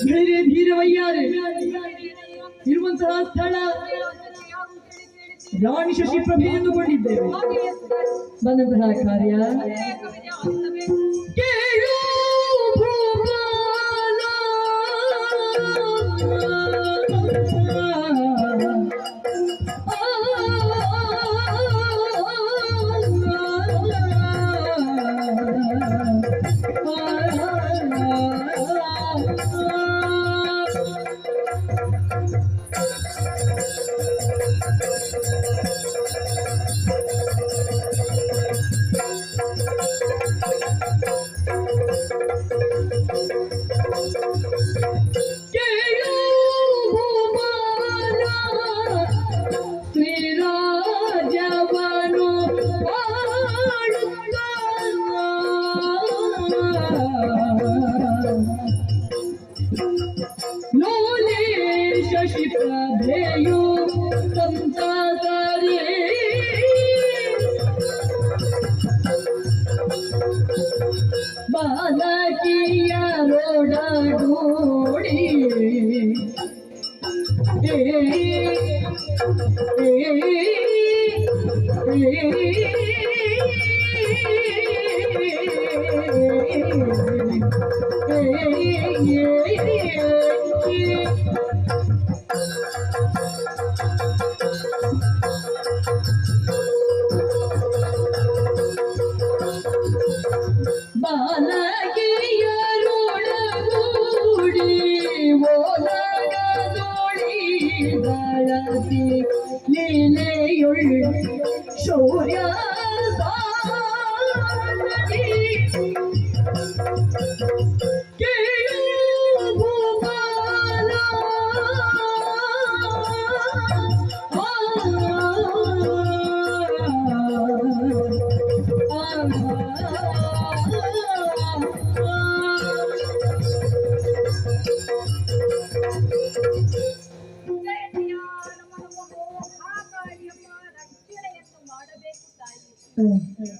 ಧೈರ್ಯ ಧೀರವಯ್ಯಾರೆ ಇರುವಂತಹ ಸ್ಥಳ ರಾಣಿ ಶಶಿ ಪ್ರಭೆ ಎಂದುಕೊಂಡಿದ್ದೇವೆ. ಬಂದಂತಹ ಕಾರ್ಯ ಕೇಳು ಶಶಿ ಪ್ರಭೆಯು ಸಂತಾದರೆ ಬಾಲಕಿಯರೊಡಗೂಡಿ ಬಾಲಕಿಯರೊಡಗೂಡಿ ಓಲಗದೊಳಿ ಬಳಸಿ ಲೀಲೆಯುಳ್ ಶೌರ್ಯ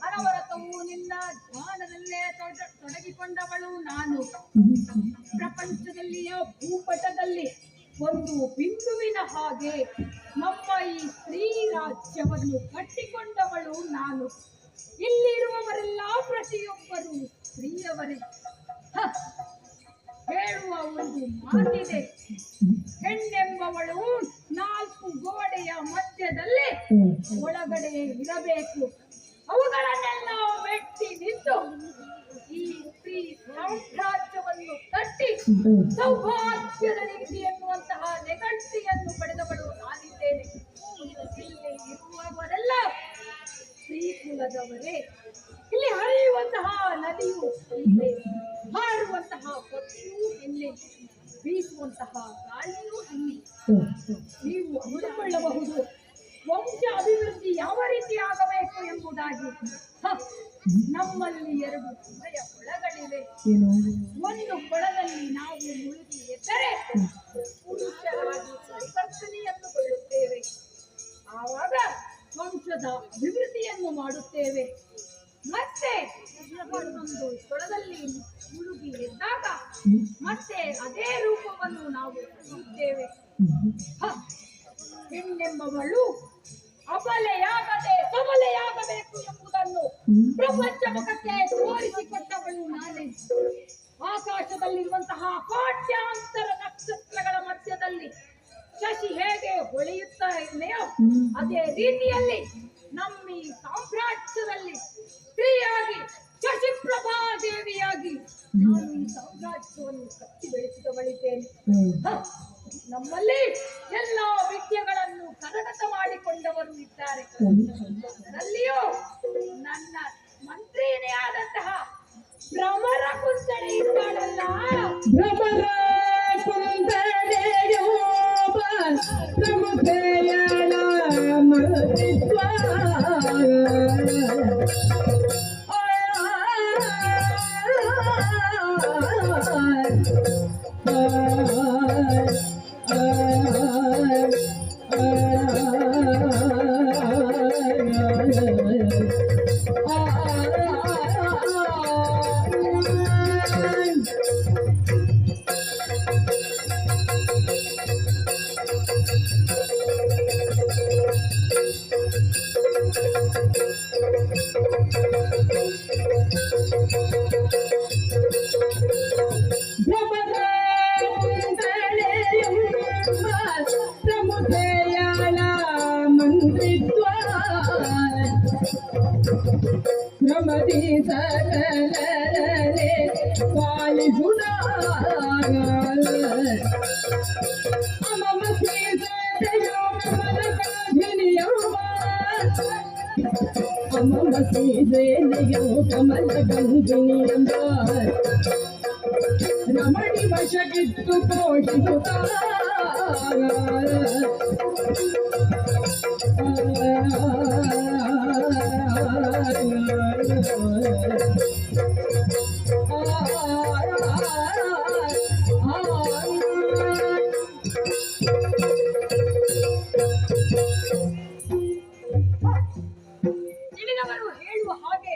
ಅನವರತವು ನಿನ್ನ ಧ್ಯಾನದಲ್ಲೇ ತೊಡಗಿಕೊಂಡವಳು ನಾನು. ಪ್ರಪಂಚದಲ್ಲಿಯ ಭೂಪಟದಲ್ಲಿ ಒಂದು ಬಿಂದುವಿನ ಹಾಗೆ ನಮ್ಮ ಈ ಸ್ತ್ರೀ ರಾಜ್ಯವನ್ನು ಕಟ್ಟಿಕೊಂಡವಳು ನಾನು. ಇಲ್ಲಿರುವವರೆಲ್ಲ ಪ್ರತಿಯೊಬ್ಬರು ಸ್ತ್ರೀಯವರೇ. ಹೇಳುವ ಒಂದು ಮಾತಿದೆ, ಹೆಣ್ಣೆಂಬವಳು ನಾಲ್ಕು ಗೋಡೆಯ ಮಧ್ಯದಲ್ಲಿ ಒಳಗಡೆ ಇರಬೇಕು. ಅವುಗಳನ್ನೆಲ್ಲ ಮೆಟ್ಟಿ ನಿಂತು ಈ ಸ್ತ್ರೀ ಸಾಮ್ರಾಜ್ಯವನ್ನು ಕಟ್ಟಿ ಸೌಭಾಗ್ಯದ ನೀತಿ ಎನ್ನುವಂತಹ ನೆಗಟ್ಟಿಯನ್ನು ಪಡೆದವಳು ನಾನಿದ್ದೇನೆ. ಇಲ್ಲಿ ಇರುವವರೆಲ್ಲ ಸ್ತ್ರೀ ಕುಲದವರೇ. ಇಲ್ಲಿ ಹರಿಯುವಂತಹ ನದಿಯು ಹೆಣ್ಣೆ, ಹಾರುವಂತಹ ಪಕ್ಷಿಯೂ ಹೆಣ್ಣೆ, ಬೀಸುವಂತಹ ಗಾಳಿಯೂ ಹೆಣ್ಣೆ. ನೀವು ಅಂದುಕೊಳ್ಳಬಹುದು ವಂಶ ಅಭಿವೃದ್ಧಿ ಯಾವ ರೀತಿ ಆಗಬೇಕು ಎಂಬುದಾಗಿ. ನಮ್ಮಲ್ಲಿ ಎರಡು ಸಮಯ ಕೊಳಗಳಿವೆ. ಒಂದು ಕೊಳದಲ್ಲಿ ನಾವು ಮುಳುಗಿ ಎದ್ದರೆ ಪುರುಷರಾಗಿ ಪರಿವರ್ತನೆಯನ್ನು ಕೊಳ್ಳುತ್ತೇವೆ. ಆವಾಗ ವಂಶದ ಅಭಿವೃದ್ಧಿಯನ್ನು ಮಾಡುತ್ತೇವೆ. ಮತ್ತೆ ಒಂದು ಕೊಳದಲ್ಲಿ ಮುಳುಗಿ ಎದ್ದಾಗ ಮತ್ತೆ ಅದೇ ರೂಪವನ್ನು ನಾವು ಪಡೆಯುತ್ತೇವೆ. ಹೆಣ್ಣೆಂಬವಳು ಅಬಲೆಯಾಗದೆ ಸಬಲೆಯಾಗಬೇಕು ಎಂಬುದನ್ನು ಪ್ರಪಂಚ ಮುಖಕ್ಕೆ ತೋರಿಸಿಕೊಟ್ಟವಳು ನಾನೇ. ಆಕಾಶದಲ್ಲಿರುವಂತಹ ಕೋಟ್ಯಾಂತರ ನಕ್ಷತ್ರಗಳ ಮಧ್ಯದಲ್ಲಿ ಶಶಿ ಹೇಗೆ ಹೊಳೆಯುತ್ತಾ ಇದೆಯೋ ಅದೇ ರೀತಿಯಲ್ಲಿ ನಮ್ಮ ಈ ಸಾಮ್ರಾಜ್ಯದಲ್ಲಿ ಸ್ತ್ರೀಯಾಗಿ ಶಶಿಪ್ರಭಾ ದೇವಿಯಾಗಿ ನಾನು ಈ ಸಾಮ್ರಾಜ್ಯವನ್ನು ಕಟ್ಟಿ ಬೆಳೆಸಿದವಳಿದ್ದೇನೆ. ನಮ್ಮಲ್ಲಿ ಎಲ್ಲ ವಿದ್ಯೆಗಳನ್ನು ಕರಗತ ಮಾಡಿಕೊಂಡವರು ಇದ್ದಾರೆ. ಅದರಲ್ಲಿಯೂ ನನ್ನ ಮಂತ್ರಿನೇ ಆದಂತಹ ಭ್ರಮರ ಕುಂದಡೆಯೋಬ ಪ್ರಮುಖೆಯಳ ಮೃತ್ವ ಪ್ರಮುಖೆಯಳ ಮಂತ್ರಿತ್ವ ನಮದಿ ಸರಳರೆ ಪಾಲಿಸುಣ ಅಮಮ ಶ್ರೀಸೇನೆಯೋ ಕಮಲಗಂಧಿನಿಯವ್ವ ಅಮಮ ಶ್ರೀಸೇನೆಯೋ ಕಮಲಗಂಧಿನಿಯವ್ವ ರಮಣಿ ವಶಗಿತ್ತು ಪೋಷಿಸುತ್ತ ತಿಳಿದವರು ಹೇಳುವ ಹಾಗೆ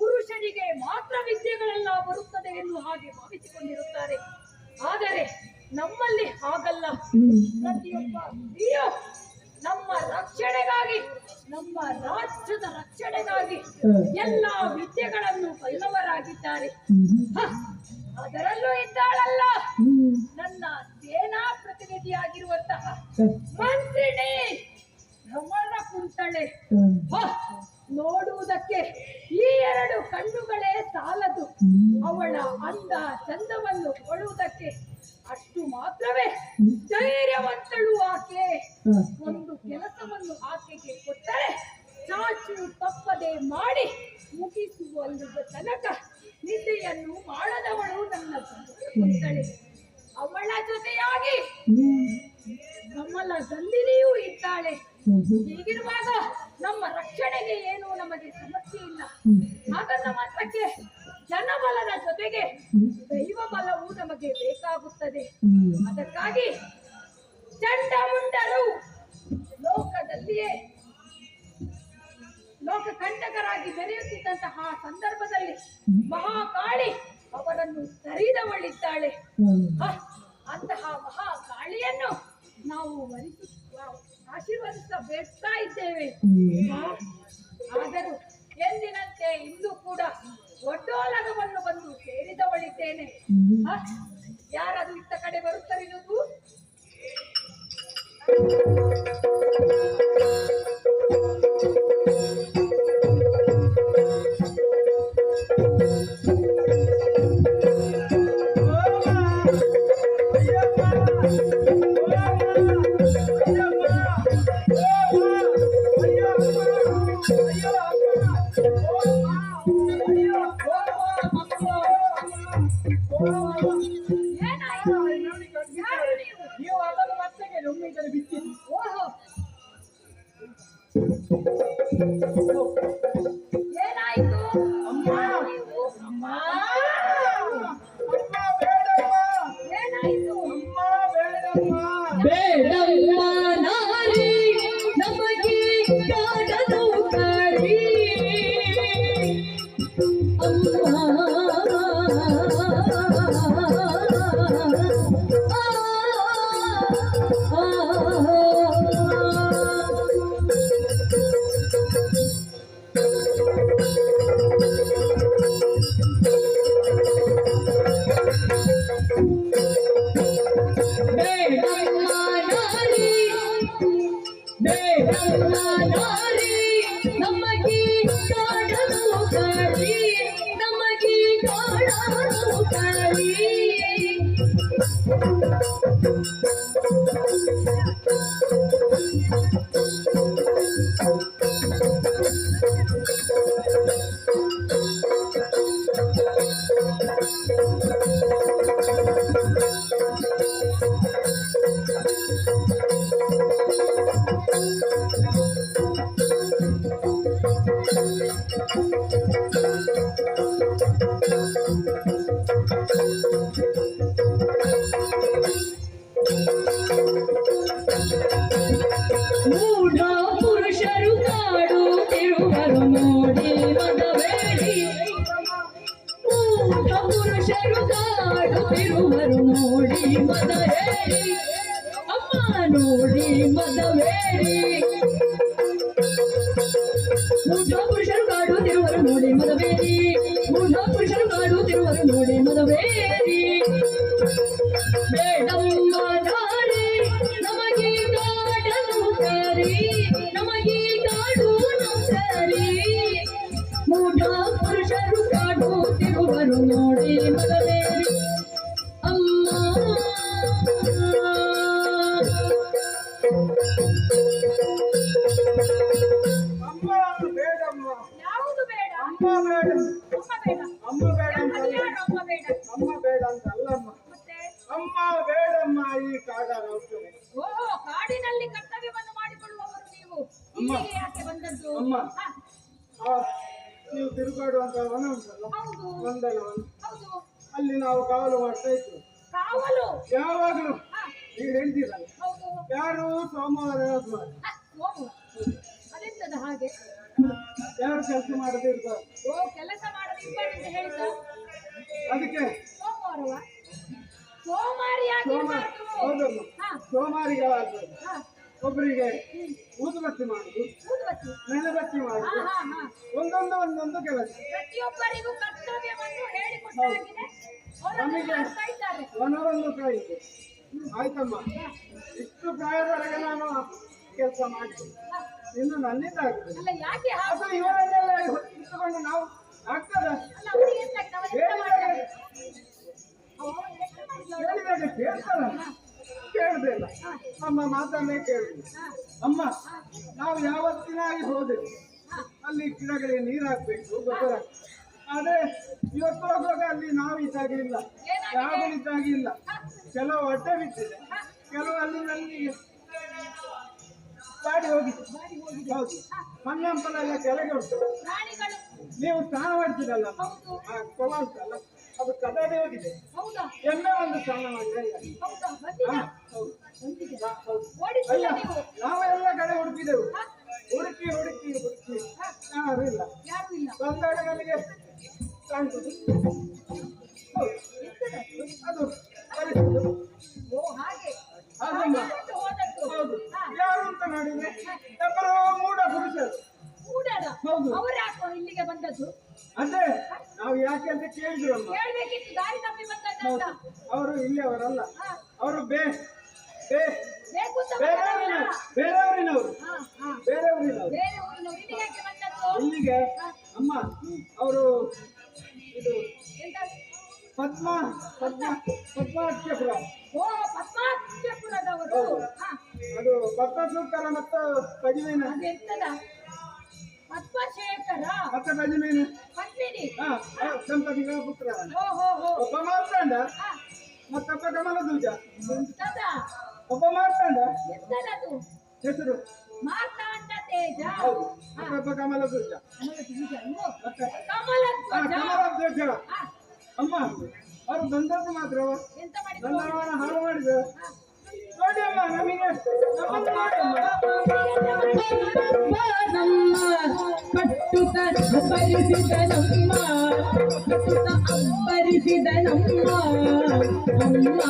ಪುರುಷರಿಗೆ ಮಾತ್ರ ವಿದ್ಯೆಗಳೆಲ್ಲ ಬರುತ್ತದೆ ಎಂದು ಹಾಗೆ ಭಾವಿಸಿಕೊಂಡಿರುತ್ತಾರೆ. ಆದರೆ ನಮ್ಮಲ್ಲಿ ಹಾಗಲ್ಲ. ಪ್ರತಿಯೊಬ್ಬ ಸ್ತ್ರೀಯು ನಮ್ಮ ರಕ್ಷಣೆಗಾಗಿ, ನಮ್ಮ ರಾಜ್ಯದ ರಕ್ಷಣೆಗಾಗಿ ಎಲ್ಲ ವಿದ್ಯೆಗಳನ್ನು ಬಲ್ಲವರಾಗಿದ್ದಾರೆ. ಅದರಲ್ಲೂ ಇದ್ದಾಳಲ್ಲ ನನ್ನ ಸೇನಾ ಪ್ರತಿನಿಧಿಯಾಗಿರುವಂತಹ ಮಂತ್ರಿಣಿ ಭ್ರಮರ ಕುಂತಳೆ. ನೋಡುವುದಕ್ಕೆ ಈ ಎರಡು ಕಣ್ಣುಗಳೇ ಸಾಲದು. ಅವಳ ಅಂದ ಚಂದವನ್ನು ಕೊಡುವುದಕ್ಕೆ ಅಷ್ಟು ಮಾತ್ರವೇ ಧೈರ್ಯವಂತಳು ಆಕೆ. ಒಂದು ಕೆಲಸವನ್ನು ಆಕೆಗೆ ಕೊಟ್ಟರೆ ಚಾಚು ತಪ್ಪದೆ ಮಾಡಿ ಮುಗಿಸುವಲ್ಲಿಗೆ ತನಕ ನಿದ್ದೆಯನ್ನು ಮಾಡದವಳು ನನ್ನ ಕುಂತಳೆ. ಅವಳ ಜೊತೆಯಾಗಿ ಕಮಲ ಗಂಧಿನಿಯೂ ಇದ್ದಾಳೆ. ಹೀಗಿರುವಾಗ ನಮ್ಮ ರಕ್ಷಣೆಗೆ ಏನು ನಮಗೆ ಸಮಸ್ಯೆ ಇಲ್ಲ. ಹಾಗನ್ನ ಮಾತ್ರಕ್ಕೆ ಜನಬಲದ ಜೊತೆಗೆ ದೈವ ಬಲವು ನಮಗೆ ಬೇಕಾಗುತ್ತದೆ. ಅದಕ್ಕಾಗಿ ಚಂಡಮುಂಡರು ಲೋಕದಲ್ಲಿಯೇ ಲೋಕಕಂಟಕರಾಗಿ ಬೆರೆಯುತ್ತಿದ್ದಂತಹ ಸಂದರ್ಭದಲ್ಲಿ ಮಹಾಕಾಳಿ ಅವರನ್ನು ಸರಿದವಳಿದ್ದಾಳೆ. ಅಂತಹ ಮಹಾಕಾಳಿಯನ್ನು ನಾವು ಆಶೀರ್ವದಿಸಬೇಡ್ತಾ ಇದ್ದೇವೆ. ಆದರೂ ಎಂದಿನಂತೆ ಇಂದು ಕೂಡ ಒಡ್ಡೋಲಗವನ್ನು ಬಂದು ಸೇರಿದವಳಿದ್ದೇನೆ. ಯಾರಾದ್ರೂ ಇತ್ತ ಕಡೆ ಬರುತ್ತರಿರುವುದು? ನೀವು ಅದನ್ನು ಮತ್ತೆ ಒಮ್ಮೆ ಇದನ್ನು ಬಿಟ್ಟಿದ್ದು. ಏನಾಯ್ತು? ಅಮ್ಮ ಅಮ್ಮ ಏನಾಯ್ತು? ಅಮ್ಮ ಬೇಡಮ್ಮ ನಾರಿ ನಮಗೆ ಕಾಡಲು ಕಾಡಿ ಕಾಡುತ್ತಿರುವರು ನೋಡಿ ಮದವೇರಿ ಅಮ್ಮ ನೋಡಿ ಮದವೇರಿ ಮೂಢ ಪುರುಷರು ಕಾಡುತ್ತಿರುವರು ನೋಡಿ ಮದವೇರಿ ಮೂಢ ಪುರುಷರು ಕಾಡುತ್ತಿರುವರು ನೋಡಿ ಮದವೇರಿ ಬೇಡಮ್ಮ ನಾಳೆ ನಮಗೆ ಕಾಡಲು ಸರಿ ನಮಗೆ ಕಾಡುವುದು ಸರಿ ಮೂಢ ಪುರುಷರು ಕಾಡುತ್ತಿರುವರು ನೋಡಿ ಮದವೇರಿ ಅಮ್ಮ ಅಮ್ಮ ಬೇಡಮ್ಮ. ಯಾವುದು ಬೇಡ? ಅಮ್ಮ ಬೇಡ. ಅಮ್ಮ ಬೇಡ. ಅಮ್ಮ ಬೇಡ ಅಂತ ಅದು ಯಾರು ಅಮ್ಮ ಬೇಡ? ಅಮ್ಮ ಬೇಡ ಅಂತ ಅಲ್ಲಮ್ಮ. ಮತ್ತೆ ಅಮ್ಮ ಬೇಡಮ್ಮ ಈ ಕಾಡ ಔಷಧಿ. ಓ ಕಾಡಿನಲ್ಲಿ ಕರ್ತವ್ಯವನ್ನು ಮಾಡಿಕೊಳ್ಳುವವರು ನೀವು ಇಲ್ಲಿಗೆ ಯಾಕೆ ಬಂದದ್ದು? ಅಮ್ಮ. ಹಾ, ನೀವು ತಿರುಗಾಡುವಂತ ವನ ಉಂಟಲ್ಲ ಹೌದು ಒಂದಲ್ಲ ಹೌದು. ಅಲ್ಲಿ ನಾವು ಕಾವಲು ಮಾಡ್ತಾ ಇತ್ತು ಕಾವಲು? ಯಾವಾಗ್ಲೂ ಹಾ, ನೀವು ಹೇಳ್ತೀರಲ್ಲ ಹೌದು. ಯಾರು ಸೋಮವಾರ ಹಾ, ಸೋಮು. ಅದೆಂತದ ಹಾಗೆ? ಯಾರು ಕೆಲಸ ಮಾಡದೇ ಇರ್ತಾರೆ ಓ ಕೆಲಸ ಮಾಡದಿಬ್ಬರು ಅಂತ ಹೇಳಿದ ಅದಕ್ಕೆ ಸೋಮವಾರವ ಸೋಮಾರಿಯಾಗಿ ಸೋಮಾರ ಹೌದಮ್ಮ ಹಾ ಸೋಮಾರಿಗಳಾಗ್ತದೆ ಹಾ ಒಬ್ಬರಿಗೆ ಊದುಬತ್ತಿ ಮಾಡುದು ಊದುಬತ್ತಿ. ನೆಲಬತ್ತಿ ಹಾ ಮಾಡುದು ಹಾ ಹಾ. ಒಂದೊಂದು ಕೆಲಸ ಪ್ರತಿಯೊಬ್ಬರಿಗೂ ಕರ್ತವ್ಯವನ್ನು ಹೇಳಿಕೊಟ್ಟಾಗಿದೆ. ಅವರನ್ನು ನಮಗೆ ಮಾಡ್ತಾ ಇದ್ದಾರೆ. ವನವನ್ನು ಕಾಯಿದೆ ಆಯ್ತಮ್ಮ ಇಷ್ಟು ಪ್ರಾಯದವರೆಗೆ ನಾನು ಕೆಲಸ ಮಾಡಿದೆ ಹಾ. ಇನ್ನು ನನ್ನಿಂದ ಆಗಿದೆ ಅಲ್ಲ ಯಾಕೆ ಹಾಗೆ? ಅದು ಇವರನ್ನೆಲ್ಲ ಇಟ್ಟುಕೊಂಡು ನಾವು ಆಗ್ತದ ಅಲ್ಲ ಅವರಿಗೆ ಎಂತ ಆಗ್ತದೆ? ಅವರು ಎಂತ ಮಾಡ್ತಾರೆ? ಅವರು ಎಂತ ಮಾಡಿದ್ರು? ಹೇಳಿದಾಗ ಕೇಳ್ತಾರ ಕೇಳುದೇ ಇಲ್ಲ ನಮ್ಮ ಮಾತನ್ನೇ ಕೇಳುದು ಹಾ ಅಮ್ಮ ನಾವು ಯಾವತ್ತಿನಾಗಿ ಹೋದೆವು ಹಾ ಅಲ್ಲಿ ಗಿಡಗಳಿಗೆ ನೀರು ಹಾಕ್ಬೇಕು ಗೊಬ್ಬರ ಆದ್ರೆ ಇವತ್ತು ಹೋಗುವಾಗ ಅಲ್ಲಿ ನಾವು ಇದ್ದಾಗೆ ಇಲ್ಲ ಯಾರು ಇದ್ದಾಗೆ ಇಲ್ಲ ಕೆಲವು ಅಡ್ಡ ಬಿದ್ದಿದೆ ಕೆಲವು ಅಲ್ಲಿನಲ್ಲಿ ಬಾಡಿ ಹೋಗಿದೆ ಹೌದು ಮಣ್ಣಂಪಲೆಲ್ಲ ಕೆಳಗೆ ಉಂಟು ಪ್ರಾಣಿಗಳು. ನೀವು ಸ್ನಾನ ಮಾಡ್ತೀರಲ್ಲ ಹೌದು. ಆ ಕೊಳ ಉಂಟಲ್ಲ ಅದು ಕದಡಿ ಹೋಗಿದೆ ಹೌದಾ ಎಮ್ಮೆ ಒಂದು ಸ್ನಾನ ಮಾಡಿದ್ರೆ ಇಲ್ಲ. ಹೌದಾ ಬಂದಿಲ್ಲ? ಹೌದು ಬಂದಿದೆ. ಹೌದು ಓಡಿಸಿಲ್ಲ ಅಲ್ಲ ನೀವು? ನಾವೆಲ್ಲ ಕಡೆ ಹುಡುಕಿದೆವು ಹಾ? ಹುಡುಕಿ ಯಾರು ಇಲ್ಲ ಯಾರು ಇಲ್ಲ. ಬಂದಾಗ ನನಗೆ ಕಾಣ್ತದೆ ಹೌದು. ಅದು ಪರಿಸ್ಥಿತಿ. ಓ ಹಾಗೆ ಹಾಗಮ್ಮ. ಹಾಗೆ ಹೋದದ್ದು. ಹೌದು ಹಾ. ಯಾರು ಅಂತ ನೋಡಿದ್ರೆ ಎಬ್ಬರು ಮೂಢ ಪುರುಷರು ಕೂಡದ ಹೌದು. ಅವರು ಯಾಕೋ ಇಲ್ಲಿಗೆ ಬಂದದ್ದು? ಅದೇ ನಾವು ಯಾಕೆ ಅಂತ ಕೇಳಿದ್ರು ಅಮ್ಮ ಹೇಳ್ಬೇಕಿತ್ತು ದಾರಿ ತಪ್ಪಿ ಬಂದದ್ದಂತ. ಅವರು ಇಲ್ಲಿಯವರಲ್ಲ ಹಾ. ಅವರು ಬೇಕು ಅಂತ ಬಂದದ್ದಲ್ಲ. ಬೇರೆಯವರಿನವರು ಹಾ ಹಾ ಬೇರೆ ಊರಿನವರು ಬೇರೆ ಊರಿನವರು ಇಲ್ಲಿಗೆ ಯಾಕೆ ಬಂದದ್ದು? ಇಲ್ಲಿಗೆ ಅಮ್ಮ ಅವರು ಇದು ಎಂತ? ಪದ್ಮ ಪದ್ಮಾಕ್ಷಪುರ ಓ ಪದ್ಮಾಕ್ಷಪುರದವರು. ಹಾ ಅದು ಪದ್ಮಸೂಕರ ಮತ್ತು ಪಜಿಮೇನ ಅದೆಂತದ? ಪದ್ಮಶೇಖರ ಮತ್ತೆ ಪಜಿಮೇನ ಪದ್ಮಿನಿ. ದಂಪತಿಗಳ ಪುತ್ರ ಓ ಹೋ ಹೋ. ಒಬ್ಬ ಮಾರ್ತಾಂಡ ಹಾ ಮತ್ತೊಬ್ಬ ಕಮಲದೂಜ ಎಂತದ? ಒಬ್ಬ ಮಾರ್ತಾಂಡ ಎಂತದದು? ಹೆಸರು ಮಾರ್ತಾಂಡ ತೇಜ. ಹೌದು ಹಾ ಮತ್ತೊಬ್ಬ ಕಮಲದೂಜ ಕಮಲ ಧ್ವಜ ಅಲ್ವೋ? ಮತ್ತೆ ಕಮಲ ಧ್ವಜ. ಕಮಲಧ್ವಜ ಹಾ ಅಮ್ಮ ಅವರು ಬಂದದ್ದು ಮಾತ್ರ ಎಂತ ಮಾಡಿದ್ರು? ಬಂದವನ ಹಾಳು ಮಾಡಿದ್ರು ಹಾ. ನೋಡಿ ಅಮ್ಮ ನಮಗೆ ನಮ್ಮನ್ನು ನೋಡಿ ಅಮ್ಮ ಕಟ್ಟುತ್ತ ಅಬ್ಬರಿಸಿದ ನಮ್ಮ ಕಟ್ಟುತ್ತ ಅಬ್ಬರಿಸಿದ ನಮ್ಮ ಅಮ್ಮ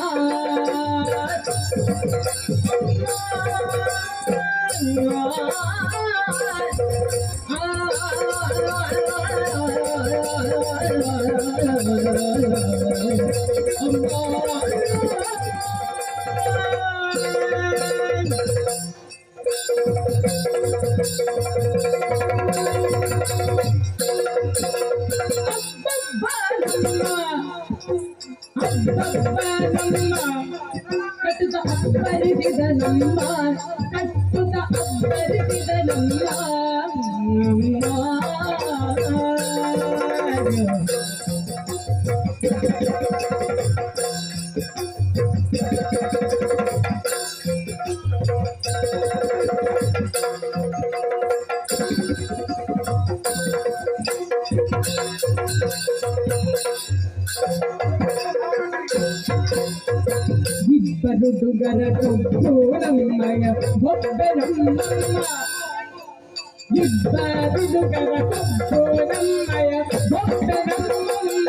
ಕಟ್ಟುತ್ತ ಅಬ್ಬರಿಸಿದ ನಮ್ಮ ಕಟ್ಟುತ್ತ ಅಬ್ಬರಿಸಿದ ನಮ್ಮ ಇಬ್ಬರು ಡುಗರ ಕೊಬ್ಬರಮ್ಮಯ ಒಬ್ಬರಮ್ಮ ಇಬ್ಬರು ಡುಗರ ಕೊಬ್ಬರಮ್ಮಯ ಒಬ್ಬರಮ್ಮ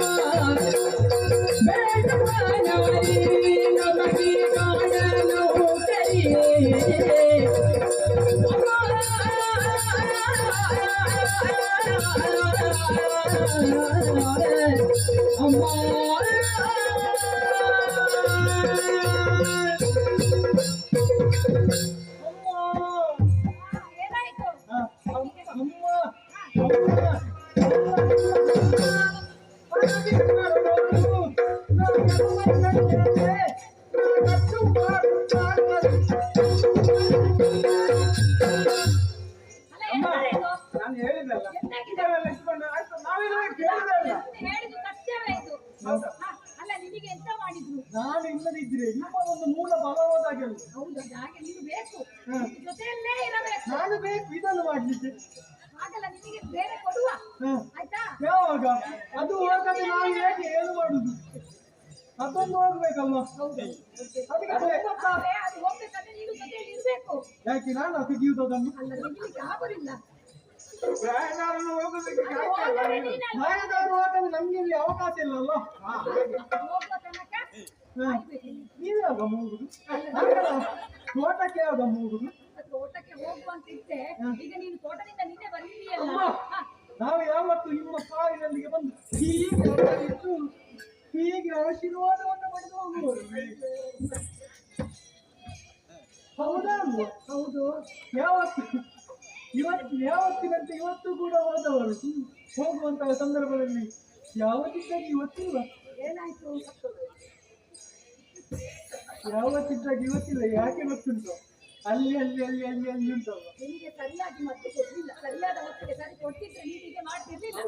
ಬೇಡವಾನ ಏನಾಯ್ತು? ಅಲ್ಲ ಎಂತಾಯ್ತು? ನಾನು ಹೇಳಿದ್ನಲ್ಲ ಎಂತಾಗಿದೆ? ಇದೆಲ್ಲ ಇಟ್ಕೊಂಡು ಆಯ್ತು ನಾವೇನೋ ಕೇಳಿದೆ ಅಲ್ಲ. ಹೇಳಿದ್ದು ಸತ್ಯವೇ ಇದು. ಹೌದಾ? ಅಲ್ಲ ನಿನಗೆ ಎಂತ ಮಾಡಿದ್ರು? ನಾನು ಇಲ್ಲದಿದ್ರೆ ನಿಮ್ಮ ಒಂದು ಮೂಲ ಬಲವಾದಾಗೆಲ್ಲ ಹೌದು ಹಾಗೆ ನೀನು ಬೇಕು, ಹ. ಜೊತೆಯಲ್ಲೇ ಇರಬೇಕು. ನಾನು ಬೇಕು ಇದನ್ನು ಮಾಡ್ಲಿಕ್ಕೆ. ಹಾಗಲ್ಲ ನಿನಗೆ ಬೇರೆ ಕೊಡುವ, ಹ. ಆಯ್ತಾ? ಯಾವಾಗ ಅದು ಹೋಗದೆ ನಾವು ಹೇಗೆ ಏನು ಮಾಡುದು? ಅದೊಂದು ಹೋಗ್ಬೇಕಲ್ವ? ಹೌದು. ಅದಕ್ಕೆ ಹೋಗ್ಬೇಕಾ? ಆದ್ರೆ ಅದು ಹೋಗ್ಬೇಕಾದ್ರೆ ನೀನು ಜೊತೆಯಲ್ಲಿ ಇರ್ಬೇಕು. ಯಾಕೆ ನಾನು ತೆಗೆಯುವುದು ಅದನ್ನು? ಅಲ್ಲ ತೆಗಿಲಿಕ್ಕೆ ಆಗುದಿಲ್ಲ. ಪ್ರಯಾಣವನ್ನು ಹೋಗೋದಕ್ಕೆ ಕಾಯ್ತಾ ಇಲ್ಲ. ಹೋದರೆ ನೀನಲ್ಲ. ಪ್ರಯಾಣದವರು ಹೋಗಲು ನಮ್ಗೆ ಇಲ್ಲಿ ಅವಕಾಶ ಇಲ್ಲಲ್ಲ. ಹೋಗುವ ತನಕ ಹ. ಕಾಯ್ಬೇಕು. ನೀವು ಯಾವಾಗ ಹೋಗುದು? ಹಾಗಲ್ಲ, ತೋಟಕ್ಕೆ ಯಾವಾಗ ಹೋಗುದು? ತೋಟಕ್ಕೆ ಹೋಗುವಂತ ಇದ್ದೆ, ಈಗ ನೀನು ತೋಟದಿಂದ ನಿನ್ನೆ ಬಂದಿದೆಯಲ್ಲ. ಅಮ್ಮ, ನಾವು ಯಾವತ್ತು ನಿಮ್ಮ ಕಾಲಿನಲ್ಲಿಗೆ ಬಂದು ಹೀಗೆ ಹೊರಟಿದ್ದು, ಹೀಗೆ ಆಶೀರ್ವಾದವನ್ನು ಪಡೆದು ಹೋಗುವುದು. ಹೌದಾ ಅಲ್ವಾ? ಹೌದು. ಯಾವತ್ತಿನಂತೆ ಇವತ್ತು ಕೂಡ ಹೋದವರು ಹೋಗುವಂತಹ ಸಂದರ್ಭದಲ್ಲಿ ಯಾವತ್ತಿದ್ದಾಗ ಇವತ್ತಿಲ್ಲ. ಏನಾಯ್ತು? ಯಾವತ್ತಿದ್ದಾಗ ಇವತ್ತಿಲ್ಲ. ಯಾಕೆ ಗೊತ್ತುಂಟು? ಅಲ್ಲಿ ಉಂಟಲ್ಲ. ನಿನಗೆ ಸರಿಯಾಗಿ ಮದ್ದು ಕೊಡ್ಲಿಲ್ಲ, ಸರಿಯಾದ ಹೊತ್ತಿಗೆ ಸರಿ ಕೊಟ್ಟಿದ್ರೆ ನೀನು ಹೀಗೆ ಮಾಡ್ತಿರ್ಲಿಲ್ಲ.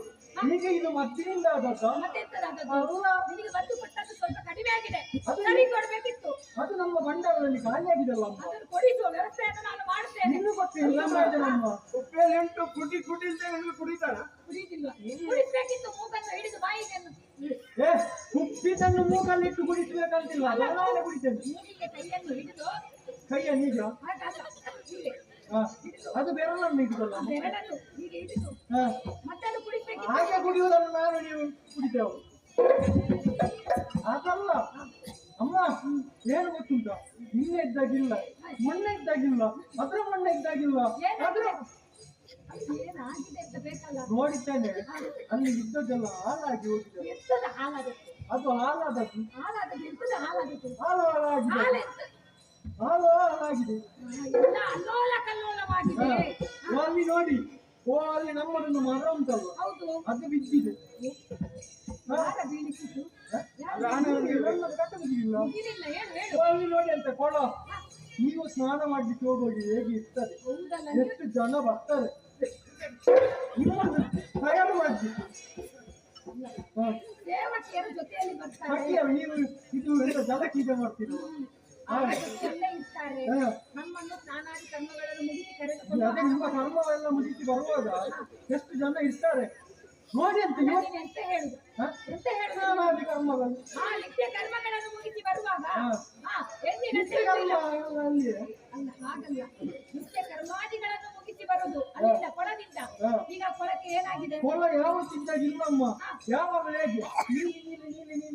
ಈಗ ಇದು ಮದ್ದಿನಿಂದ ಆದದ್ದ? ಮತ್ತೆಂತದಾದದ್ದು? ಅಲ್ಲ, ನಿನಗೆ ಮದ್ದು ಕೊಟ್ಟದ್ದು ಸ್ವಲ್ಪ ಕಡಿಮೆ ಆಗಿದೆ, ಅದು ಸರಿ ಕೊಡ್ಬೇಕಿತ್ತು. ಅದು ನಮ್ಮ ಭಂಡಾರದಲ್ಲಿ ಖಾಲಿಯಾಗಿದೆಲ್ಲ ಅಮ್ಮ. ಅದನ್ನು ಕೊಡಿಸುವ ವ್ಯವಸ್ಥೆಯನ್ನು ನಾನು ಮಾಡುತ್ತೇನೆ. ಇನ್ನು ಗೊತ್ತಿಲ್ಲ ನಮ್ಮ ಉಪ್ಪೆಲ್ಲುಂಟು. ಕುಡಿ ಅಂತ ಕುಡಿತಾರ? ಕುಡಿದಿಲ್ವಾ? ಕುಡಿಸ್ಬೇಕಿತ್ತು. ಮೂಗನ್ನು ಹಿಡಿದು ಬಾಯಿಗೆ ಏ, ಉಪ್ಪಿದನ್ನು ಮೂಗಲ್ಲಿಟ್ಟು ಕುಡಿಸ್ಬೇಕಂತಿಲ್ಲ, ನಾನೇ ಕುಡಿತೇನೆ. ಮೂಗಿಗೆ ಕೈಯನ್ನು ಹಿಡಿದು, ಕೈಯ ನಿಜ. ಹಾಗಲ್ಲ, ಹೀಗೆ ಅದು ಬೆರಳನ್ನು ಇಡುದಲ್ಲ. ಬೆರಳನ್ನು ಹೀಗೆ ಹಿಡಿದು ಹ. ಮತ್ತೆ ಅದು ಕುಡಿಸ್ಬೇಕಿತ್ತು. ಹಾಗೆ ಕುಡಿಯುವುದನ್ನು ನಾನು ನೀವು ಕುಡಿತೇವೆ. ಅದಲ್ಲ ಅಮ್ಮ, ಏನು ಗೊತ್ತುಂಟ? ನಿನ್ನೆ ಇದ್ದಾಗಿಲ್ಲ, ಮೊನ್ನೆ ಇದ್ದಾಗಿಲ್ಲ, ಅದ್ರ ಮೊನ್ನೆ ಇದ್ದಾಗಿಲ್ಲ. ಅದ್ರ ಏನಾಗಿದೆ ಅಂತ ಬೇಕಲ್ಲ. ನೋಡಿದ್ದೇನೆ, ಅಲ್ಲಿ ಇದ್ದದ್ದೆಲ್ಲ ಹಾಳಾಗಿ ಹೋಗಿದೆ. ಎಂತದ ಹಾಲಾದದ್ದು? ಅದು ಹಾಳಾದದ್ದು. ಹಾಲಾದದ್ದು ಎಂತದ ಹಾಲಾದದ್ದು? ಹಾಳಾಗಿದೆ. ಹಾಲೆಂತ? ಹಾಳಾಗಿದೆ. ಎಲ್ಲ ಅಲ್ಲೋಲ ಕಲ್ಲೋಲವಾಗಿದೆ. ಅಲ್ಲಿ ನೋಡಿ, ಅಲ್ಲಿ ನಮ್ಮದೊಂದು ಮರ ಉಂಟಲ್ಲ, ಹೌದು. ಅದು ಬಿದ್ದಿದೆ. ಯಾರ ಬೀಳಿಸಿತು? ನಾನು ಕಟ್ಟುವುದಿಲ್ಲ. ಮುಗಿಲಿಲ್ಲ, ಹೇಳು ಹೇಳು. ಅಲ್ಲಿ ನೋಡಿ ಅಂತ ಕೊಳ. ನೀವು ಸ್ನಾನ ಮಾಡ್ಲಿಕ್ಕೆ ಹೋಗೋಗಿ ಹೇಗೆ ಇರ್ತದೆ, ಹೌದಲ್ಲ, ಎಷ್ಟು ಜನ ಬರ್ತಾರೆ, ನಿಮ್ಮನ್ನು ತಯಾರು ಮಾಡ್ಲಿಕ್ಕೆ. ಸೇವಕಿಯರ ಜೊತೆಯಲ್ಲಿ ಬರ್ತಾರೆ. ಸತ್ಯ, ನೀವು ಇದು ಎಂತ ಜಲಕೀಗ ಮಾಡ್ತೀರ? ಅವರ ಜೊತೆಯಲ್ಲೇ ಇರ್ತಾರೆ. ಹ. ನಮ್ಮನ್ನು ಸ್ನಾನಾದಿ ಕರ್ಮಗಳನ್ನು ಮುಗಿಸಿ ಕರೆದುಕೊಂಡು ಅದೇ ನಿಮ್ಮ ಕರ್ಮವೆಲ್ಲ ಮುಗಿಸಿ ಬರುವಾಗ ಎಷ್ಟು ಜನ ಇರ್ತಾರೆ ನೋಡಿ ಅಂತ. ಇವತ್ತು ನೀನು ಎಂತ ಹೇಳುದು? ಎಂತ ಹೇಳುದು? ಸ್ನಾನಾದಿ ಕರ್ಮಗಳು, ನಿತ್ಯ ಕರ್ಮಗಳನ್ನು ಮುಗಿಸಿ ಬರುವಾಗ ಎಂದಿನಂತೆ ನಿತ್ಯ ಕರ್ಮ ಅಲ್ಲಿ. ಅಲ್ಲ, ಹಾಗಲ್ಲ. ನಿತ್ಯ ಕರ್ಮಾದಿಗಳನ್ನು ಮುಗಿಸಿ ಬರುದು ಅಲ್ಲಿಂದ ಕೊಳದಿಂದ. ಈಗ ಕೊಳಕ್ಕೆ ಏನಾಗಿದೆ? ಕೊಳ ಯಾವತ್ತಿದ್ದಾಗ ಇಲ್ಲಮ್ಮ, ಯಾವಾಗ ಹೇಗೆ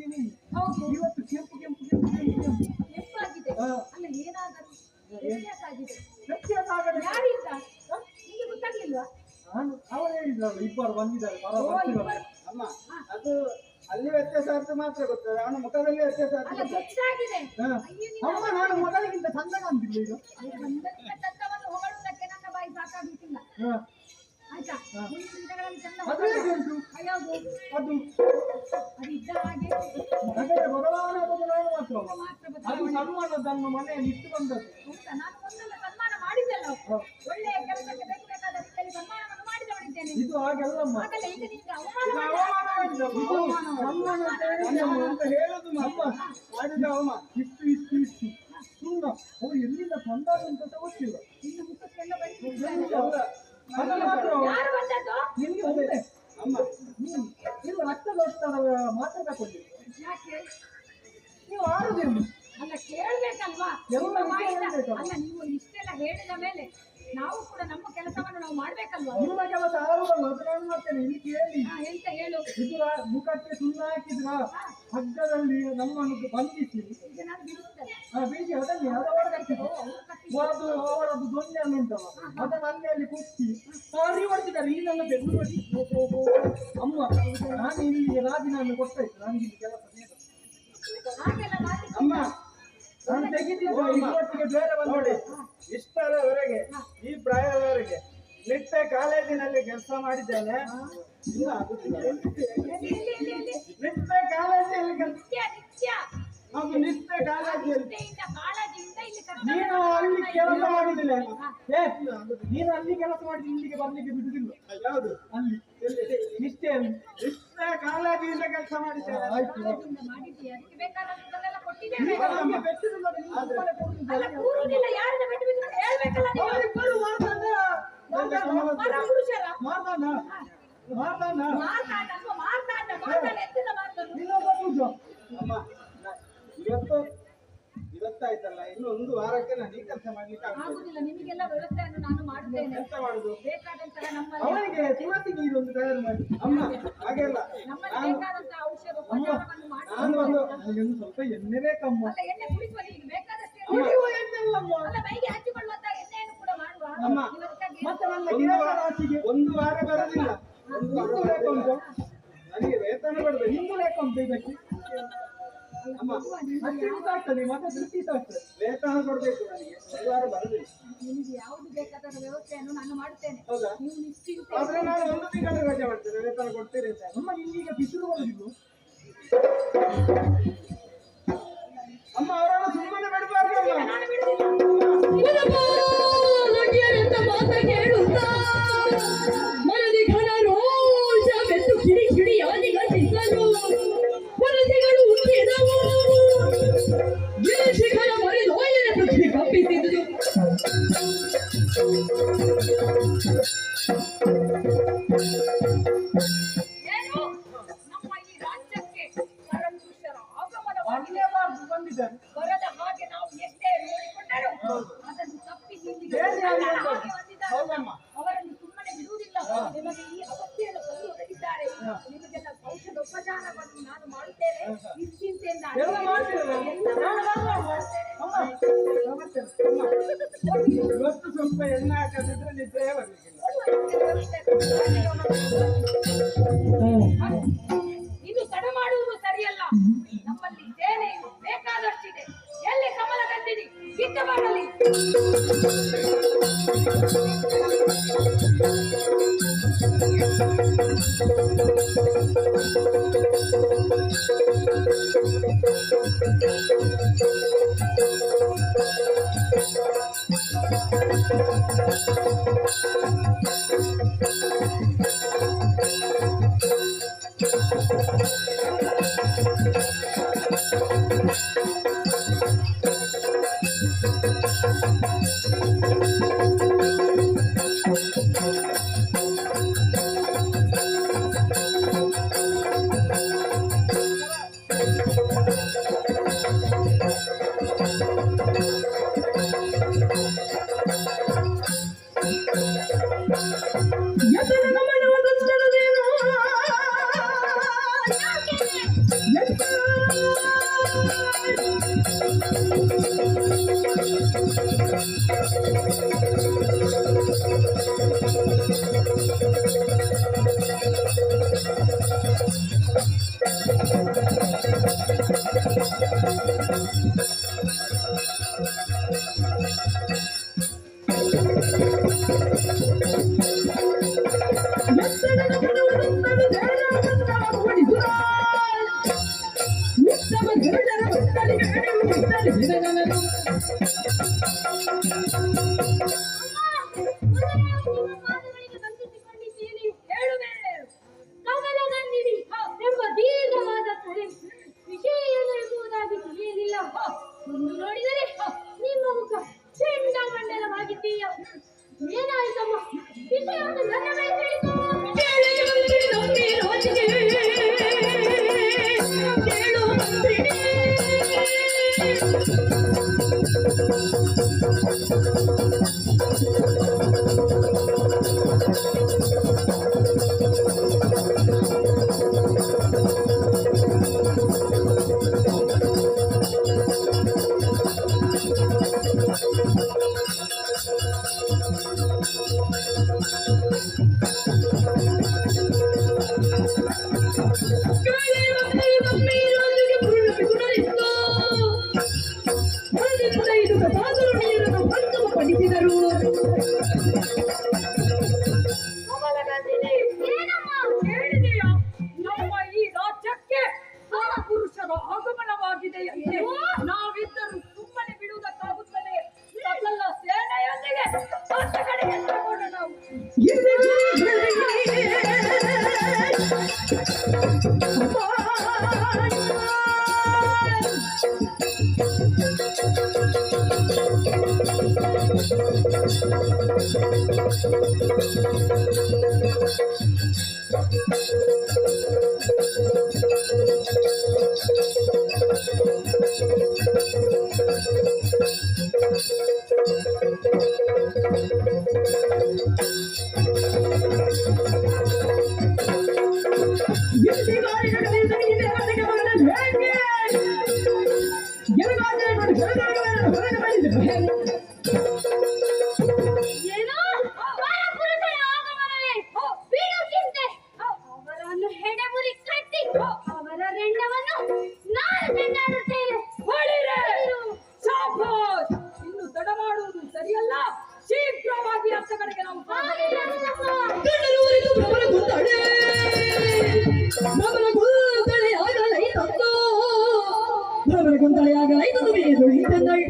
ನೀಲಿ. ಹೌದು, ಇವತ್ತು ಕೆಂಪು ಕೆಂಪು ಕೆಂಪು ಕೆಂಪು ಕೆಂಪು. ಕೆಂಪಾಗಿದೆ. ಅಲ್ಲ, ಏನಾದರೂ ವ್ಯತ್ಯಾಸ ಆಗಿದೆ. ವ್ಯತ್ಯಾಸ ಆಗದೆ ಯಾರಿಂದ? ನಿಮಗೆ ಗೊತ್ತಾಗ್ಲಿಲ್ವಾ? ನಾನು ಅವರೇ ಹೇಳಿದ್ರಲ್ಲ, ಇಬ್ಬರು ಬಂದಿದ್ದಾರೆ ಮರ ಓ, ಬರ್ತಿದ್ದಾರೆ. ಇಬ್ಬರು. ಅಮ್ಮ, ಅದು ಅಲ್ಲಿ ವ್ಯತ್ಯಾಸ ಅಂತ ಮಾತ್ರ ಗೊತ್ತದೆ, ಅವನ ಮುಖದಲ್ಲಿ ವ್ಯತ್ಯಾಸ ಅಲ್ಲ, ಆಗ್ತದೆ. ಗೊತ್ತಾಗಿದೆ. ಅಯ್ಯೋ, ನೀನು ಅಮ್ಮ, ನಾನು ಮೊದಲಿಗಿಂತ ಚಂದ ಕಾಣ್ತಿಲ್ಲ ಈಗ. ಬಂದಂತ ಚಂದವನ್ನು ಹೊಗಳುವುದಕ್ಕೆ ನನ್ನ ಬಾಯಿ ಸಾಕಾಗುತ್ತಿಲ್ಲ, ಆಯ್ತಾ? ಮುಂದಿನ ದಿನಗಳಲ್ಲಿ ಚಂದ ಅದು ಹೇಗೆ ಉಂಟು? ಯಾವುದು? ಅದು ಇದ್ದ ಹಾಗೆ ನಗರ ಬದಲಾವಣೆ ಆದದ್ದು ನಾನು ಮಾತ್ರ ಅಲ್ಲ. ಮಾತ್ರ ಅದು ಸನ್ಮಾನದನ್ನು ಮನೆಯಲ್ಲಿ ಇಟ್ಟು ಬಂದದ್ದು. ಹೌದಾ? ನಾನು ಒಂದೆಲ್ಲ ಸನ್ಮಾನ ಮಾಡಿದ್ದೆಲ್ಲ, ಒಳ್ಳೆಯ ಕೆಲಸಕ್ಕೆ ಬೇಕಾದ ರೀತಿಯಲ್ಲಿ ಸನ್ಮಾನವನ್ನು ಮಾಡಿದವಳಿದ್ದೇನೆ. ಇದು ಹಾಗೆಲ್ಲಮ್ಮ. ಹಾಗಲ್ಲ, ಈಗ ನಿನಗೆ ಇದು ಅವಮಾನ ಅವಮಾನವಿಲ್ಲ. ಇದು ಸನ್ಮಾನ ಅಂತ ಹೇಳುದು ಅಮ್ಮ. ಮಾಡಿದ ಅವಮಾನ ಇಷ್ಟು ಸುಮ್ಮನೆ ಅವ್ರು ಎಲ್ಲಿಂದ ಬಂದಾಗ ಅಂತ ಗೊತ್ತಿಲ್ಲ. ಇನ್ನು ಮುಖಕ್ಕೆಲ್ಲ ಬರೀ ಅಲ್ಲ, ಅದು ಮಾತ್ರ ಯಾರು ಬಂದದ್ದು? ನಿಮ್ಗೆ ಒಂದೇ ಅಮ್ಮ. ನಿಮ್ಮ ರಕ್ತದೊತ್ತಡ ಮಾತ್ರ ತಗೊಂಡಿಲ್ಲ. ಯಾಕೆ? ನೀವು ಆಡುದೇನು? ಅಲ್ಲ, ಕೇಳ್ಬೇಕಲ್ವಾ? ಎಲ್ಲ ನಿಮ್ಮ ವಿಷಯ ಬಾಯಿಂದ. ಹೇಳ್ಬೇಕಲ್ವಾ? ಅಲ್ಲ, ನೀವು ಇಷ್ಟೆಲ್ಲ ಹೇಳಿದ ಮೇಲೆ ನಾವು ಕೂಡ ನಮ್ಮ ಕೆಲಸವನ್ನು ನಾವು ಮಾಡ್ಬೇಕಲ್ವಾ? ನಿಮ್ಮ ಕೆಲಸ ಆಗುದಲ್ಲ, ಅದು ನಾನು ಮಾಡ್ತೇನೆ. ಇಲ್ಲಿ ಕೇಳಿ, ಎಂತ ಹೇಳು? ಇದು ಮುಖಕ್ಕೆ ಸುಣ್ಣ ಹಾಕಿದ್ರ ಹಗ್ಗದಲ್ಲಿ ನಮ್ಮನ್ನು ಬಂಧಿಸಿ ಈಗ ನಾನು ಬಿಡುವುದಲ್ಲ. ಬೀಸಿ ಅದನ್ನೇ ಅದು ಅವರದ್ದು ದೊಣ್ಣೆಯನ್ನು ಉಂಟಲ್ಲ ಅದನ್ನು ಅಲ್ಲಿ ಕುಚ್ಚಿ ಸಾರಿ ಹೊಡ್ತಿದ್ದಾರೆ ಈ ನನ್ನ ಬೆಂಗಳೂರು ಅಮ್ಮ ನಾನು ಇಲ್ಲಿಗೆ ರಾಜೀನಾಮೆ ಕೊಡ್ತಾಯಿತ್ತು ನನಗೆ ಇಲ್ಲಿ ಕೆಲಸ ಹಾಗೆಲ್ಲ ಮಾಡ್ಲಿಕ್ಕೆ ಅಮ್ಮ ನಾನು ತೆಗಿತಿದ್ದೆ ಇವತ್ತಿಗೆ ಬೇರೆ ನೋಡಿ ಇಷ್ಟರವರೆಗೆ ಈ ಪ್ರಾಯದವರೆಗೆ ನಿತ್ಯ ಕಾಲೇಜಿನಲ್ಲಿ ಕೆಲಸ ಮಾಡಿದ್ದೇನೆ ಇಲ್ಲ ಆಗುತ್ತಿಲ್ಲ ನಿತ್ಯ ಕಾಲೇಜಿನಲ್ಲಿ ನಿತ್ಯ ನಿತ್ಯ ಅದು ನಿತ್ಯ ಕಾಲೇಜಿನಲ್ಲಿ ನಿತ್ಯದಿಂದ ಕಾಳಜಿಯಿಂದ ಇಲ್ಲಿ ನೀನು ಅಲ್ಲಿ ಕೆಲಸ ಮಾಡುದಿಲ್ಲ ನೀನು ಅಲ್ಲಿ ಕೆಲಸ ಮಾಡಿ ಇಲ್ಲಿಗೆ ಬರ್ಲಿಕ್ಕೆ ಬಿಡುದಿಲ್ಲ ಯಾವುದು ಅಲ್ಲಿ ನಿಷ್ಠೆಯಲ್ಲಿ ನಿತ್ಯ ಕಾಲೇಜಿನಿಂದ ಕೆಲಸ ಮಾಡಿದ್ದೇನೆ ಆಯ್ತು ಮಾಡಿದ್ದೀಯ ಅದಕ್ಕೆ ಬೇಕಾದದ್ದನ್ನೆಲ್ಲ ಕೊಟ್ಟಿದ್ದೇವೆ. ಬೆಟ್ಟಿಲ್ಲ ಅಲ್ಲ ಕೂರುವುದಿಲ್ಲ ಯಾರನ್ನ ಬಿಟ್ಟು ಬಿಟ್ಟು ಹೇಳ್ಬೇಕಲ್ಲ ನೀವು. ಪರ ಪುರುಷರ ಮಾತಾಡ ಮಾತಾಡ ಎತ್ತಿದ ಮಾತಾಡು. ಅಮ್ಮ ಇವತ್ತಾಯ್ತಲ್ಲ ಇನ್ನು ಒಂದು ವಾರಕ್ಕೆ ನಾನು ಈ ಕೆಲಸ ಮಾಡ್ಲಿಕ್ಕೆ ಆಗುದಿಲ್ಲ. ನಿಮಗೆಲ್ಲ ವ್ಯವಸ್ಥೆಯನ್ನು ನಾನು ಮಾಡುತ್ತೇನೆ. ಎಂತ ಮಾಡುದು ಬೇಕಾದಂತಹ ನಮ್ಮಲ್ಲಿ ಅವನಿಗೆ ತುಳಸಿ ನೀರು ಒಂದು ತಯಾರು ಮಾಡಿ ಅಮ್ಮ ಹಾಗೆಲ್ಲ ನಮ್ಮಲ್ಲಿ ಬೇಕಾದಂತಹ ಔಷಧೋಪಚಾರವನ್ನು ನಾನು ಮಾಡಿ ನನಗೊಂದು ಸ್ವಲ್ಪ ಎಣ್ಣೆ ಬೇಕಮ್ಮ ಅಲ್ಲ ಎಣ್ಣೆ ಕುಡಿಸುವಲ್ಲಿ ಈಗ ಬೇಕಾದಷ್ಟು ಕುಡಿಯುವ ಎಣ್ಣೆ ಅಲ್ಲಮ್ಮ ಅಲ್ಲ ಮೈಗೆ ಹಚ್ಚಿಕೊಳ್ಳುವಂತಹ ಎಣ್ಣೆಯನ್ನು ಕೂಡ ಮಾಡುವ. ಅಮ್ಮ ಇವತ್ತಿಗೆ ಮತ್ತೆ ನನ್ನ ಕೇರಳರಾಶಿಗೆ ಒಂದು ವಾರ ಬರೋದಿಲ್ಲ ಒಂದು ವಾರ ಬೇಕು ನನಗೆ ವೇತನ ಬರ್ತದೆ ನಿಂದು ಬೇಕು ಇದಕ್ಕೆ ಅಮ್ಮ ಆಗ್ತದೆ ಮತ್ತೆ ತೃಪ್ತಿ ಆಗ್ತದೆ ವೇತನ ಕೊಡ್ಬೇಕು ನನಗೆ ಒಂದು ವಾರ ಬರೋದಿಲ್ಲ ನಿಮಗೆ ಯಾವುದು ಬೇಕಾದ ವ್ಯವಸ್ಥೆಯನ್ನು ನಾನು ಮಾಡುತ್ತೇನೆ. ಹೌದಾ ನೀವು ನಿಶ್ಚಿಂತೆ ಆದ್ರೆ ನಾನು ಒಂದು ತಿಂಗಳ ರಜೆ ಮಾಡ್ತೇನೆ ವೇತನ ಕೊಡ್ತೀರಿ ಅಂತ ಅಮ್ಮ ಇಲ್ಲಿಗ ಬಿಸಿಲು ಬರುದಿಲ್ಲ ಅಮ್ಮ ಅವರನ್ನು ಸುಮ್ಮನೆ ಬಿಡಬಾರ್ದು ನಾನು ಬಿಡುವುದಿಲ್ಲ. ಮನದಿ ಘನ ರೋಷ ಬೆಟ್ಟು ಕಿಡಿ ಕಿಡಿಯಾಗಿ ಗತಿಸಲು ವರದಿಗಳು ಹುಟ್ಟಿದವು ಶಿಖರ ಮರೆದೋಯನ ಪೃಥ್ವಿ ಕಂಪಿಸಿದುದು ಏನು ನಮ್ಮ ಈ ರಾಜ್ಯಕ್ಕೆ ಪರಪುರುಷರ ಆಗಮನವಾಗಿ ಬಂದಿದ್ದಾರೆ ಬರದ ಹಾಗೆ ನಾವು ಎಷ್ಟೇ ನೋಡಿಕೊಂಡರೂ ಅದನ್ನು ತಪ್ಪಿಸಿ ಇಲ್ಲಿಗೆ ಬೇರೆ ಯಾರು ಹಾಗೆ ಬಂದವರು? ಬಂದಿದ್ದಾರೆ. ಹೌದಮ್ಮ ಅವರನ್ನು ಸುಮ್ಮನೆ ಬಿಡುವುದಿಲ್ಲ. ನಿಮಗೆ ಈ ಅವಸ್ಥೆಯನ್ನು ತಂದು ಒದಗಿದ್ದಾರೆ. ನಿಮಗೆಲ್ಲ ಔಷಧೋಪಚಾರವನ್ನು ನಾನು ಮಾಡುತ್ತೇನೆ. ನಿಶ್ಚಿಂತೆಯಿಂದ ಎಲ್ಲ ಮಾಡ್ತೀರಲ್ಲ? ಇವತ್ತು ಸ್ವಲ್ಪ ಎಣ್ಣೆ ಹಾಕದಿದ್ರೆ ನಿದ್ರೆ ಬರ್ಲಿಕ್ಕಿಲ್ಲ ಇನ್ನು ತಡ ಮಾಡುವುದು ಸರಿಯಲ್ಲ. ನಮ್ಮಲ್ಲಿ ಸೇನೆಯು ಬೇಕಾದಷ್ಟಿದೆ. ಎಲ್ಲಿ ಕಮಲ ಗಂಧಿನಿ ಯುದ್ಧ ಮಾಡಲಿ. ಕಮಲಗಂಧಿನಿ ಎಂಬ ದೀರ್ಘವಾದ ವಿಶೇಷ ಪಡಿಸಿದರು. ಕಮಲಗಂಧಿನಿ, ಏನಮ್ಮ ಹೇಳಿದೆಯಾ? ನಮ್ಮ ಈ ರಾಜ್ಯಕ್ಕೆ ಪುರುಷರ ಆಗಮನವಾಗಿದೆಯಂತೆ. ನಾವಿದ್ದರೂ ಸುಮ್ಮನೆ ಬಿಡುವುದಕ್ಕಾಗುತ್ತದೆ. ಸಕಲ ಸೇನೆಯೊಂದಿಗೆ ಹೊಸ ಕಡೆಗೆ ತಗೊಂಡು ನಾವು ಏನೋ ಪರಪುರುಷರ ಆಗಮನವೇ ಬೀಡು ಚಿಂತೆ. ಅವರನ್ನು ಹೆಡೆಮುರಿ ಕಟ್ಟಿ ಅವರ ರೆಂಡವನ್ನು ನಾನು ಚೆಂಡಾಡುತ್ತೇನೆ. ಶಾಬಾಷ್! ಇನ್ನು ತಡ ಮಾಡುವುದು ಸರಿಯಲ್ಲ. ಶೀಘ್ರವಾಗಿ ಅತ್ತ ಕಡೆಗೆ ನಾವು ಗೊಂದಳೆಯಾಗಲೈತದು ಬೇದುಳಿತಂದಳು.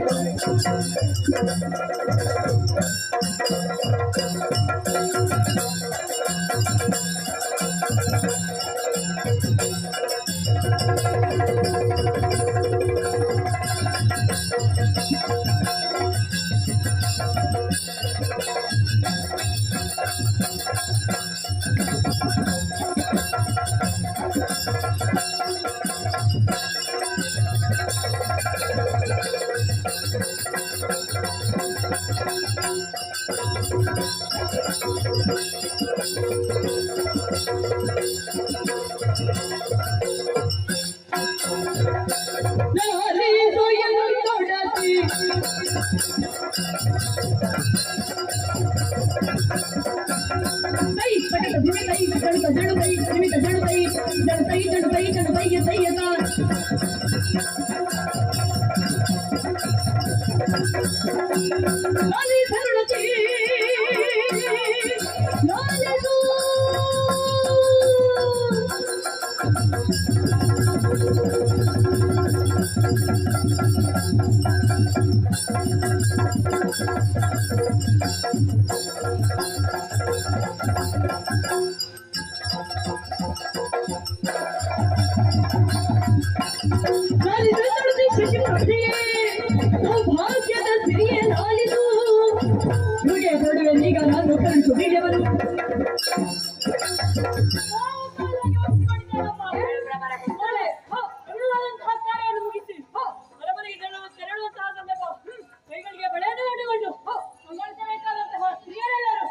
ಭಾಗ್ಯದ ಸಿರಿಯ ನಾಲಿದು ನಿಮಗೆ ಕೊಡುವೆ ಈಗ ನಾನು ಕಲಿಸು ಬೀಳವರು. ಕೈಗಳಿಗೆ ಬಳೆಯನ್ನು ಹಿಡಿದುಕೊಂಡು ಹೊಗಳಿಸಬೇಕಾದಂತಹ ಸ್ತ್ರೀಯರೆಲ್ಲರೂ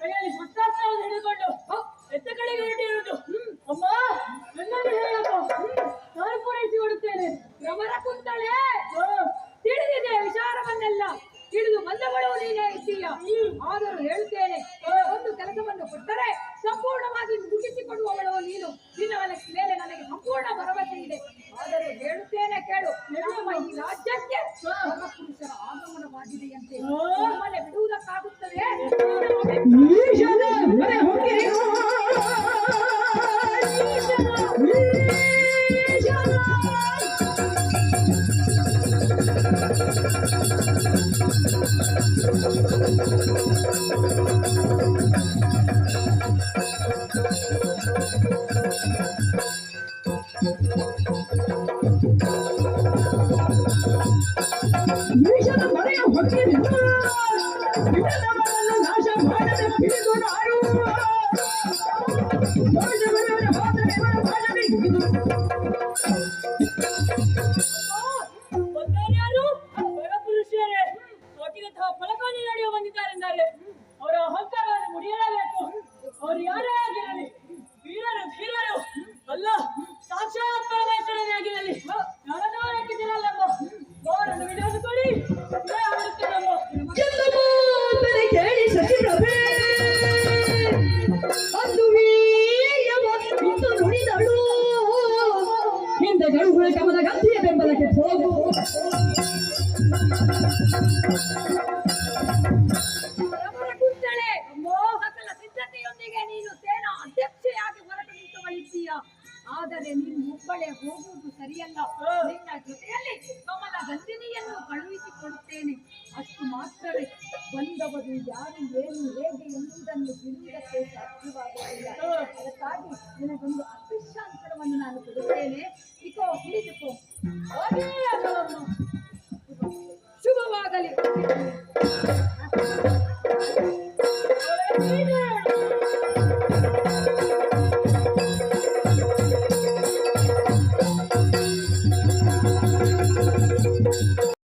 ಕೈಯಲ್ಲಿ ಶಸ್ತ್ರಾಸ್ತ್ರವನ್ನು ಹಿಡಿದುಕೊಂಡು ಎತ್ತ ಕಡೆಗೆ ಹೊರಟಿರುವುದು. ಅಮ್ಮ, ನನ್ನನ್ನು ಹೇಳಪ್ಪ, ನಾನು ಪೂರೈಸಿಕೊಡುತ್ತೇನೆ. ಭ್ರಮರ ಕುಂತಳೆ ತಿಳಿದಿದೆ ವಿಚಾರವನ್ನೆಲ್ಲ. ತಿಳಿದು ಬಂದವಳು ನೀನೇ ಇದ್ದೀಯ. ಆದರೂ ಹೇಳುತ್ತೇನೆ, ಒಂದು ಕೆಲಸವನ್ನು ಕೊಟ್ಟರೆ ಸಂಪೂರ್ಣವಾಗಿ ಮುಗಿಸಿಕೊಡುವವಳು ನೀನು. ನಿನ್ನ ಮೇಲೆ ನನಗೆ ಸಂಪೂರ್ಣ ಭರವಸೆ ಇದೆ. ಆದರೂ ಹೇಳುತ್ತೇನೆ ಕೇಳು. ನಮ್ಮ ಈ ರಾಜ್ಯಕ್ಕೆ ಪುರುಷರ ಆಗಮನವಾಗಿದೆಯಂತೆ. ನಮ್ಮನೆ ಬಿಡುವುದಕ್ಕಾಗುತ್ತದೆ? ನಾಶ ಮಾಡದೆ ಬಿಡಿದು ಬಂದಾರ್ಯಾರು? ಪರಪುರುಷರೇ, ತೋಟಿಗಂತಹ ಫಲಕವನ್ನು ನಡೆಯುವ ಬಂದಿದ್ದಾರೆಂದರೆ ಅವರ ಅಹಂಕಾರವನ್ನು ಮುಡಿಯಲೇಬೇಕು. ಅವರು ಯಾರೇ ಆಗಿರಲಿ, ವೀರರು ಧೀರರು ಅಲ್ಲ, ಸಾಕ್ಷಾತ್ ಪರಮೇಶ್ವರನೇ ಆಗಿರಲಿ. ಯಾರನ್ನೋ ಹಾಕಿದ್ದೀರಲ್ಲಮ್ಮ, ಅವರನ್ನು ವಿಡಿಯೋದುಕೊಳ್ಳಿ ಆಡುತ್ತೇನಮ್ಮ. ಕೇಳಿ ಸಚಿವರೇ, ಅಂದು ವೀರ್ಯವ ಇಂದು ನುಡಿದಳು ರಮಣಕುಂತಳೆ, ಸಕಲ ಸಿದ್ಧತೆಯೊಂದಿಗೆ ನೀನು ಸೇನಾ ಅಧ್ಯಕ್ಷೆಯಾಗಿ ಹೊರಟು ನಿಂತುಗಳಿದ್ದೀಯ. ಆದರೆ ನೀನು ಒಬ್ಬಳೇ ಹೋಗುವುದು ಸರಿಯಲ್ಲ. ನಿನ್ನ ಜೊತೆಯಲ್ಲಿ ಕಮಲ ಗಂಧಿನಿಯನ್ನು ಕಳುಹಿಸಿಕೊಡುತ್ತೇನೆ. ಅಷ್ಟು ಮಾತ್ರವೇ ಬಂದವರು ಯಾರು ಏನು ಹೇಗೆ ಎಂಬುದನ್ನು ತಿಳಿಯುವುದಕ್ಕೆ ಸಾಧ್ಯವಾಗುವುದಿಲ್ಲ. ಅದಕ್ಕಾಗಿ ನಿನಗೊಂದು ಅಪೇಕ್ಷಾಂತರವನ್ನು ನಾನು ಕೊಡುತ್ತೇನೆ. ಇಕೋ ಹಿಡಿದುಕೋ. ಹೋಗಿ